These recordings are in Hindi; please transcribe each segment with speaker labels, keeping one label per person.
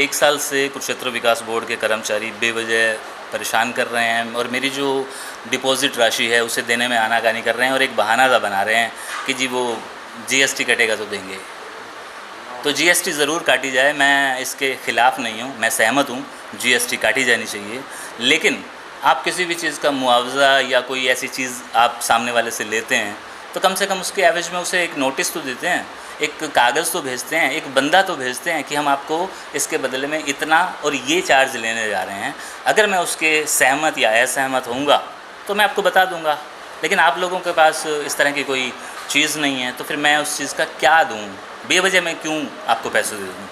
Speaker 1: 1 साल से कुरुक्षेत्र विकास बोर्ड के कर्मचारी बेवजह परेशान कर रहे हैं और मेरी जो डिपॉजिट राशि है उसे देने में आनाकानी कर रहे हैं और एक बहाना सा बना रहे हैं कि जी वो जीएसटी कटेगा तो देंगे। तो जीएसटी ज़रूर काटी जाए, मैं इसके ख़िलाफ़ नहीं हूँ, मैं सहमत हूँ जीएसटी काटी जानी चाहिए। लेकिन आप किसी भी चीज़ का मुआवजा या कोई ऐसी चीज़ आप सामने वाले से लेते हैं तो कम से कम उसके एवज में उसे एक नोटिस तो देते हैं, एक कागज़ तो भेजते हैं, एक बंदा तो भेजते हैं कि हम आपको इसके बदले में इतना और ये चार्ज लेने जा रहे हैं। अगर मैं उसके सहमत या असहमत होऊंगा तो मैं आपको बता दूंगा, लेकिन आप लोगों के पास इस तरह की कोई चीज़ नहीं है तो फिर मैं उस चीज़ का क्या दूँ, बेवजह मैं क्यों आपको पैसे दे दूँ।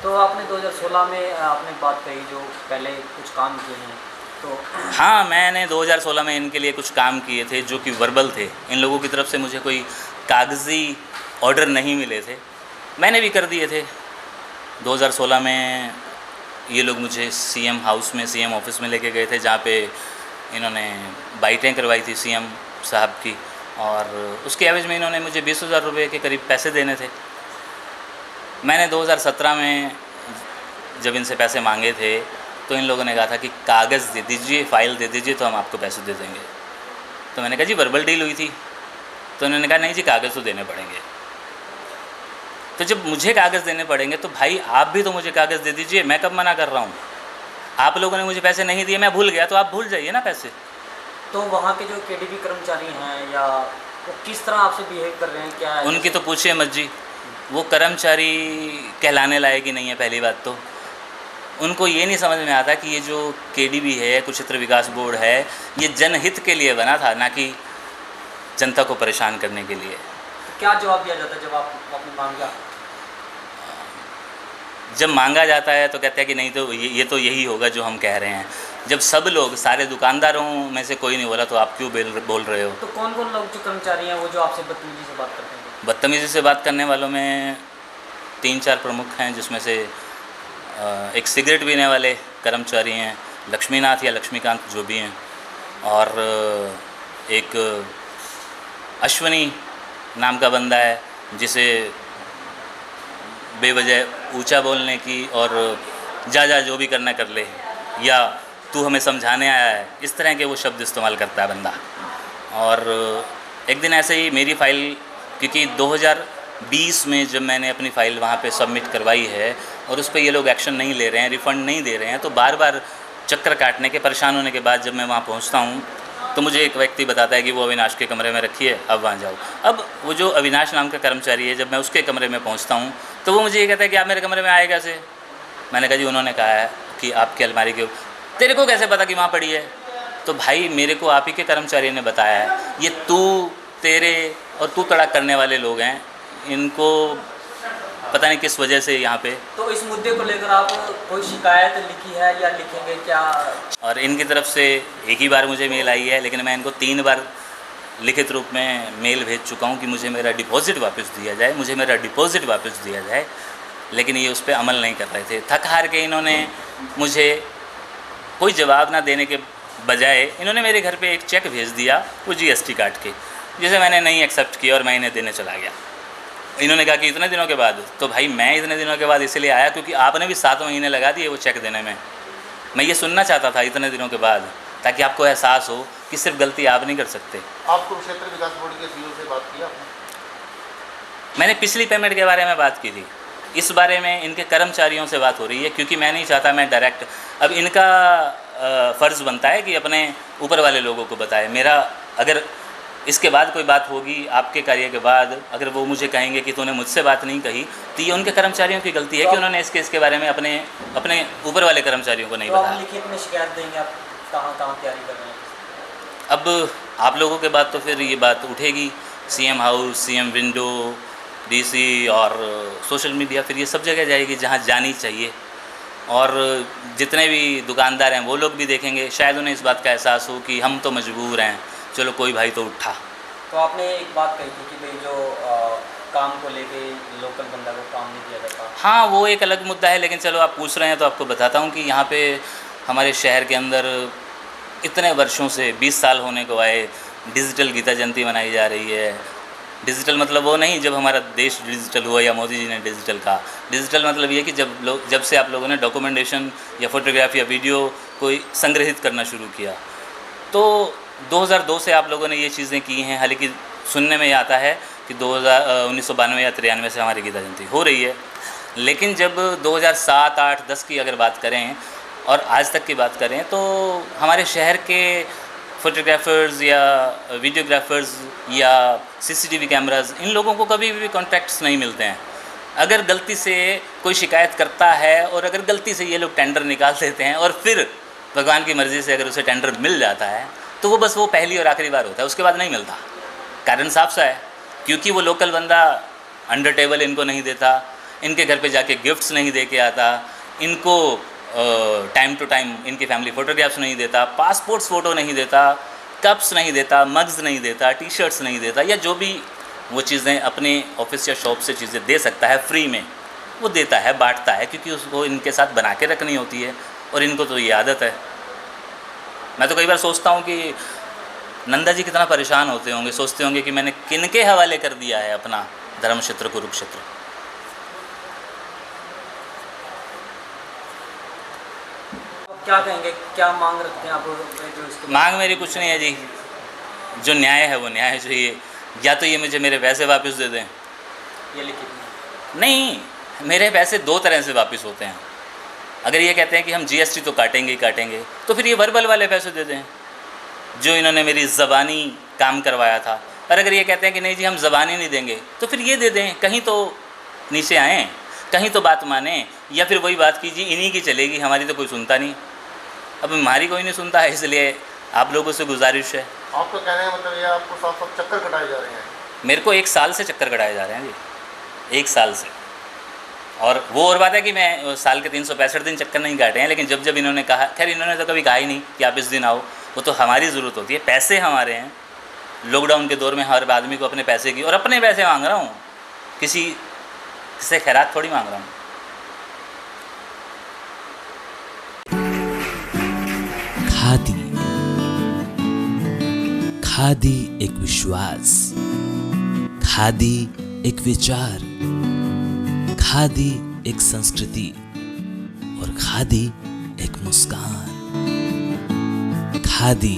Speaker 2: तो आपने 2016 में आपने बात कही जो पहले कुछ काम किए हैं, तो
Speaker 1: हाँ, मैंने 2016 में इनके लिए कुछ काम किए थे जो कि वर्बल थे। इन लोगों की तरफ से मुझे कोई कागज़ी ऑर्डर नहीं मिले थे, मैंने भी कर दिए थे। 2016 में ये लोग मुझे सीएम हाउस में, सीएम ऑफिस में लेके गए थे जहाँ पे इन्होंने बाइटें करवाई थी सीएम साहब की, और उसके एवज में इन्होंने मुझे 20,000 रुपये के करीब पैसे देने थे। मैंने 2017 में जब इनसे पैसे मांगे थे तो इन लोगों ने कहा था कि कागज़ दे दीजिए, फ़ाइल दे दीजिए तो हम आपको पैसे दे देंगे। तो मैंने कहा जी वर्बल डील हुई थी, तो इन्होंने कहा नहीं जी कागज़ तो देने पड़ेंगे। तो जब मुझे कागज़ देने पड़ेंगे तो भाई आप भी तो मुझे कागज़ दे दीजिए, मैं कब मना कर रहा हूँ। आप लोगों ने मुझे पैसे नहीं दिए, मैं भूल गया तो आप भूल जाइए ना पैसे।
Speaker 2: तो वहाँ के जो केडीबी कर्मचारी हैं या वो किस तरह आपसे बिहेव कर रहे हैं, क्या है?
Speaker 1: उनकी तो पूछिए मत जी, वो कर्मचारी कहलाने लायक ही नहीं है। पहली बात तो उनको ये नहीं समझ में आता कि ये जो केडीबी है, कुरुक्षेत्र विकास बोर्ड है, ये जनहित के लिए बना था, ना कि जनता को परेशान करने के लिए।
Speaker 2: तो क्या जवाब दिया जाता है जब आप अपनी मांगा?
Speaker 1: जब मांगा जाता है तो कहते हैं कि नहीं तो ये तो यही होगा जो हम कह रहे हैं। जब सब लोग, सारे दुकानदारों में से कोई नहीं बोला तो आप क्यों बोल रहे हो।
Speaker 2: तो कौन कौन लोग जो कर्मचारी हैं वो जो आपसे बदतमीजी से बात करते हैं?
Speaker 1: बदतमीज़ी से बात करने वालों में 3-4 प्रमुख हैं, जिसमें से एक सिगरेट पीने वाले कर्मचारी हैं, लक्ष्मीनाथ या लक्ष्मीकांत जो भी हैं, और एक अश्वनी नाम का बंदा है जिसे बेवजह ऊंचा बोलने की और जा जो भी करना कर ले, या तू हमें समझाने आया है, इस तरह के वो शब्द इस्तेमाल करता है बंदा। और एक दिन ऐसे ही मेरी फ़ाइल, क्योंकि 2020 में जब मैंने अपनी फ़ाइल वहाँ पे सबमिट करवाई है और उस पर ये लोग एक्शन नहीं ले रहे हैं, रिफ़ंड नहीं दे रहे हैं, तो बार बार चक्कर काटने के, परेशान होने के बाद जब मैं वहाँ पहुँचता हूँ तो मुझे एक व्यक्ति बताता है कि वो अविनाश के कमरे में रखी है, अब वहाँ जाओ। अब वो जो अविनाश नाम का कर्मचारी है, जब मैं उसके कमरे में पहुँचता हूँ तो वो मुझे ये कहता है कि आप मेरे कमरे में आए कैसे। मैंने कहा जी उन्होंने कहा है कि आपकी अलमारी के, तेरे को कैसे पता कि वहाँ पड़ी है। तो भाई मेरे को आप ही के कर्मचारी ने बताया है। ये तू, तेरे और तू तड़ाक करने वाले लोग हैं, इनको पता नहीं किस वजह से यहाँ पे।
Speaker 2: तो इस मुद्दे को लेकर आप कोई शिकायत लिखी है या लिखेंगे क्या?
Speaker 1: और इनकी तरफ से एक ही बार मुझे मेल आई है, लेकिन मैं इनको 3 बार लिखित रूप में मेल भेज चुका हूँ कि मुझे मेरा डिपॉज़िट वापस दिया जाए, मुझे मेरा डिपॉज़िट वापस दिया जाए, लेकिन ये उस पर अमल नहीं कर रहे थे। थक हार के इन्होंने मुझे कोई जवाब ना देने के बजाय इन्होंने मेरे घर पे एक चेक भेज दिया, वो जीएसटी काट के, जिसे मैंने नहीं एक्सेप्ट किया और मैं इन्हें देने चला गया। इन्होंने कहा कि इतने दिनों के बाद, तो भाई मैं इतने दिनों के बाद इसलिए आया क्योंकि आपने भी 7 महीने लगा दिए वो चेक देने में। मैं ये सुनना चाहता था इतने दिनों के बाद, ताकि आपको एहसास हो कि सिर्फ गलती आप नहीं कर सकते।
Speaker 3: आप कुरुक्षेत्र विकास बोर्ड के सीईओ से बात की आपने?
Speaker 1: मैंने पिछली पेमेंट के बारे में बात की थी, इस बारे में इनके कर्मचारियों से बात हो रही है, क्योंकि मैं नहीं चाहता मैं डायरेक्ट, अब इनका फ़र्ज़ बनता है कि अपने ऊपर वाले लोगों को बताए। मेरा अगर इसके बाद कोई बात होगी आपके कार्य के बाद, अगर वो मुझे कहेंगे कि तूने मुझसे बात नहीं कही, तो ये उनके कर्मचारियों की गलती है कि उन्होंने इसके बारे में अपने ऊपर वाले कर्मचारियों को नहीं बताया।
Speaker 2: लिखित में शिकायत देंगे आप कहाँ तैयारी कर रहे हैं?
Speaker 1: अब आप लोगों के बाद तो फिर ये बात उठेगी, CM house, CM window, DC और सोशल मीडिया, फिर ये सब जगह जाएगी जहाँ जानी चाहिए। और जितने भी दुकानदार हैं वो लोग भी देखेंगे, शायद उन्हें इस बात का एहसास हो कि हम तो मजबूर हैं, चलो कोई भाई तो उठा।
Speaker 2: तो आपने एक बात कही थी कि भाई जो काम को लेके लोकल बंदा को काम नहीं दिया जाता।
Speaker 1: हाँ, वो एक अलग मुद्दा है, लेकिन चलो आप पूछ रहे हैं तो आपको बताता हूँ कि यहाँ पे हमारे शहर के अंदर इतने वर्षों से 20 साल होने को आए, डिजिटल गीता जयंती मनाई जा रही है, डिजिटल मतलब वो नहीं जब हमारा देश डिजिटल हुआ या मोदी जी ने डिजिटल कहा। डिजिटल मतलब ये कि जब से आप लोगों ने डॉक्यूमेंटेशन या फोटोग्राफ या वीडियो को संग्रहित करना शुरू किया, तो 2002 से आप लोगों ने ये चीज़ें की हैं। हालांकि सुनने में ये आता है कि 1992 या 93 से हमारी गीता जयंती हो रही है, लेकिन जब 2007, 8, 10 की अगर बात करें और आज तक की बात करें, तो हमारे शहर के फोटोग्राफर्स या वीडियोग्राफर्स या सीसीटीवी कैमरास, इन लोगों को कभी भी कॉन्ट्रैक्ट्स नहीं मिलते हैं। अगर गलती से कोई शिकायत करता है और अगर गलती से ये लोग टेंडर निकाल देते हैं और फिर भगवान की मर्ज़ी से अगर उसे टेंडर मिल जाता है, तो वो बस वो पहली और आखिरी बार होता है, उसके बाद नहीं मिलता। कारण साफ सा है, क्योंकि वो लोकल बंदा अंडर टेबल इनको नहीं देता, इनके घर पे जाके गिफ्ट्स नहीं दे के आता, इनको टाइम टू टाइम इनकी फैमिली फ़ोटोग्राफ्स नहीं देता, पासपोर्ट्स फ़ोटो नहीं देता, कप्स नहीं देता, मग्स नहीं देता, टी शर्ट्स नहीं देता, या जो भी वो चीज़ें अपने ऑफिस या शॉप से चीज़ें दे सकता है फ्री में, वो देता है, बांटता है, क्योंकि उसको इनके साथ बना के रखनी होती है और इनको तो ये आदत है। मैं तो कई बार सोचता हूँ कि नंदा जी कितना परेशान होते होंगे, सोचते होंगे कि मैंने किनके हवाले कर दिया है अपना धर्म क्षेत्र कुरुक्षेत्र।
Speaker 2: क्या कहेंगे, क्या मांग रखते हैं आप जो इसके?
Speaker 1: मांग मेरी कुछ नहीं है जी, जो न्याय है वो न्याय चाहिए। या तो ये मुझे मेरे पैसे वापस दे दें,
Speaker 2: ये लिखित
Speaker 1: नहीं, मेरे पैसे दो तरह से वापस होते हैं। अगर ये कहते हैं कि हम जीएसटी तो काटेंगे ही काटेंगे, तो फिर ये वर्बल वाले पैसे दे दें जो इन्होंने मेरी ज़बानी काम करवाया था। और अगर ये कहते हैं कि नहीं जी हम ज़बानी नहीं देंगे, तो फिर ये दे दें, कहीं तो नीचे आएँ, कहीं तो बात माने, या फिर वही बात कीजिए इन्हीं की चलेगी, हमारी तो कोई सुनता नहीं। अब हमारी कोई नहीं सुनता है, इसलिए आप लोगों से गुजारिश है।
Speaker 3: आपका कहने का मतलब ये आपको साफ साफ चक्कर कटाए जा रहे हैं?
Speaker 1: मेरे को 1 साल से चक्कर कटाए जा रहे हैं जी, 1 साल से। और वो और बात है कि मैं साल के 365 दिन चक्कर नहीं काटे हैं, लेकिन जब जब इन्होंने कहा, खैर इन्होंने तो कभी कहा ही नहीं कि आप इस दिन आओ, वो तो हमारी ज़रूरत होती है, पैसे हमारे हैं। लॉकडाउन के दौर में हर आदमी को अपने पैसे की, और अपने पैसे मांग रहा हूँ, किसी से खैरात थोड़ी मांग रहा हूँ।
Speaker 4: खादी, खादी एक विश्वास, खादी एक विचार, खादी एक संस्कृति और खादी एक मुस्कान। खादी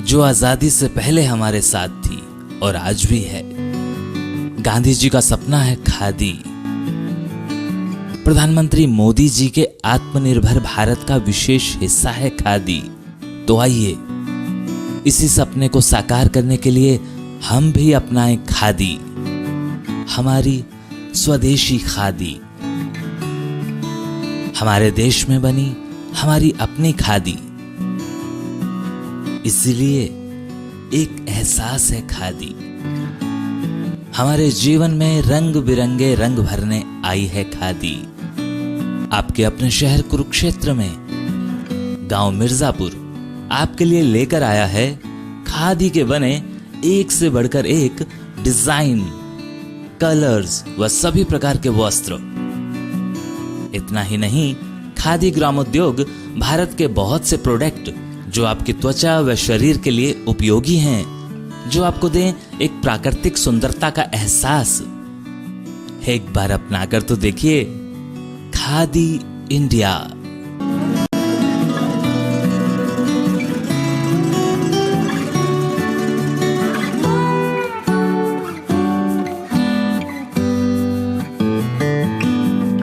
Speaker 4: जो आजादी से पहले हमारे साथ थी और आज भी है। गांधी जी का सपना है खादी। प्रधानमंत्री मोदी जी के आत्मनिर्भर भारत का विशेष हिस्सा है खादी। तो आइए इसी सपने को साकार करने के लिए हम भी अपनाएं खादी, हमारी स्वदेशी खादी, हमारे देश में बनी हमारी अपनी खादी। इसलिए एक एहसास है खादी, हमारे जीवन में रंग बिरंगे रंग भरने आई है खादी। आपके अपने शहर कुरुक्षेत्र में गांव मिर्जापुर आपके लिए लेकर आया है खादी के बने एक से बढ़कर एक डिजाइन, कलर्स व सभी प्रकार के वस्त्र। इतना ही नहीं, खादी ग्रामोद्योग भारत के बहुत से प्रोडक्ट जो आपकी त्वचा व शरीर के लिए उपयोगी हैं, जो आपको दें एक प्राकृतिक सुंदरता का एहसास। एक बार अपनाकर तो देखिए। खादी इंडिया।